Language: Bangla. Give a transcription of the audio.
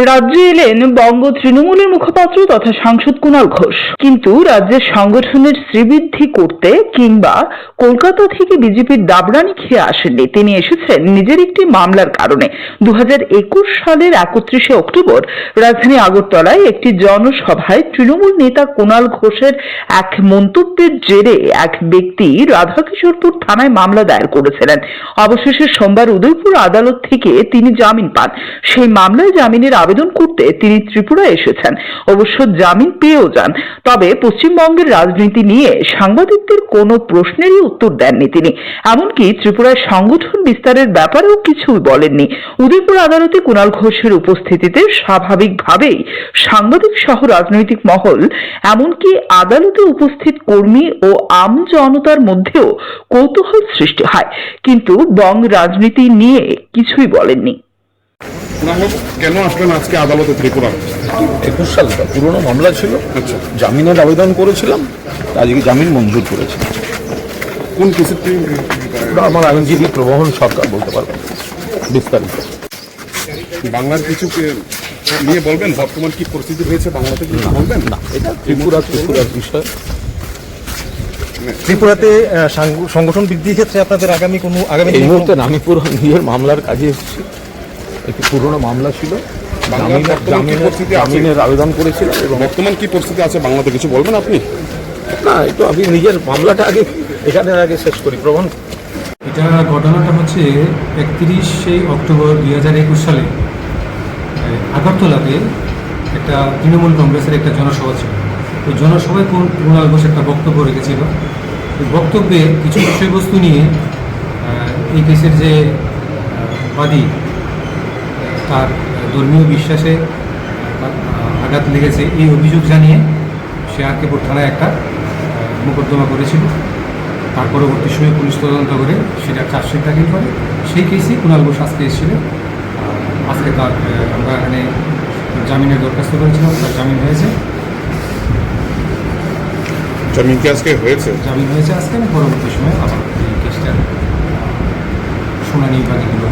রাজ্যে এলেন বঙ্গ তৃণমূলের মুখপাত্র তথা সাংসদ কুণাল ঘোষ। কিন্তু রাজ্যের সংগঠনের শ্রীবৃদ্ধি করতে কিংবা কলকাতা থেকে বিজেপির দাবরানি খেয়ে আসেননি। তিনি এসেছেন নিজের একটি মামলার কারণে। 2021 সালের 31শে অক্টোবর রাজধানী আগরতলায় একটি জনসভায় তৃণমূল নেতা কুণাল ঘোষের এক মন্তব্যের জেরে এক ব্যক্তি রাধাকিশোরপুর থানায় মামলা দায়ের করেছিলেন। অবশেষে সোমবার উদয়পুর আদালত থেকে তিনি জামিন পান। সেই মামলায় জামিনের আবেদন করতে তিনি ত্রিপুরায় এসেছেন। অবশ্য জামিন পেয়েও যান। তবে পশ্চিমবঙ্গের রাজনীতি নিয়ে সাংবাদিকদের কোনো প্রশ্নেরই উত্তর দেননি তিনি। এমনকি ত্রিপুরায় সংগঠন বিস্তারের ব্যাপারেও কিছুই বলেননি। উদয়পুর আদালতে কুণাল ঘোষের উপস্থিতিতে স্বাভাবিকভাবেই সাংবাদিক সহ রাজনৈতিক মহল, এমনকি আদালতে উপস্থিত কর্মী ও আম জনতার মধ্যেও কৌতূহল সৃষ্টি হয়। কিন্তু বঙ্গ রাজনীতি নিয়ে কিছুই বলেননি। কেন আসবেন আজকে আদালতে ত্রিপুরা? 21 সালটা পুরনো মামলা ছিল। আচ্ছা, জামিনের আবেদন করেছিলাম, আজকে জামিন মঞ্জুর করেছে। কোন কেসের? আমার আইনজীবী প্রবহন সরকার বলতে পারবেন বিস্তারিত। বাংলার কিছু নিয়ে বলবেন? বর্তমান কি পরিস্থিতি হয়েছে বাংলাতে কিছু বলবেন? না, এটা ত্রিপুরার বিষয়। ত্রিপুরাতে সংগঠন বৃদ্ধির ক্ষেত্রে আপনাদের আগামী এই মুহূর্তে আমি পুরো নিজের মামলার কাজে এসেছি। একটি পুরনো মামলা ছিল, জামিনের আবেদন করেছিলাম। এবং বর্তমান কি পরিস্থিতি আছে বাংলাতে কিছু বলবেন আপনি? না, একটু আমি নিজের মামলাটা এখানে শেষ করি। প্রবণ এটা ঘটনাটা হচ্ছে 31শে অক্টোবর 2021 সালে আগরতলাতে একটা তৃণমূল কংগ্রেসের একটা জনসভা ছিল। ওই জনসভায় কুণাল ঘোষ একটা বক্তব্য রেখেছিল। ওই বক্তব্যে কিছু বিষয়বস্তু নিয়ে এই কেসের যে বাদী, তার ধর্মীয় বিশ্বাসে আঘাত লেগেছে এই অভিযোগ জানিয়ে সে আর.কে.পুর থানায় একটা মোকদ্দমা করেছিল। তার পরবর্তী সময়ে পুলিশ তদন্ত করে সেটা চার্জশিট দাখিল করে। সেই কেসেই কুণাল ঘোষ আজকে এসেছিল। আজকে তার আমরা এখানে জামিনের দরখাস্ত করেছিলাম, তার জামিন হয়েছে। জামিন কি আজকে হয়েছে? জামিন হয়েছে আজকে। আমি পরবর্তী সময়ে আবার এই কেসটার শুনানি বাকিগুলো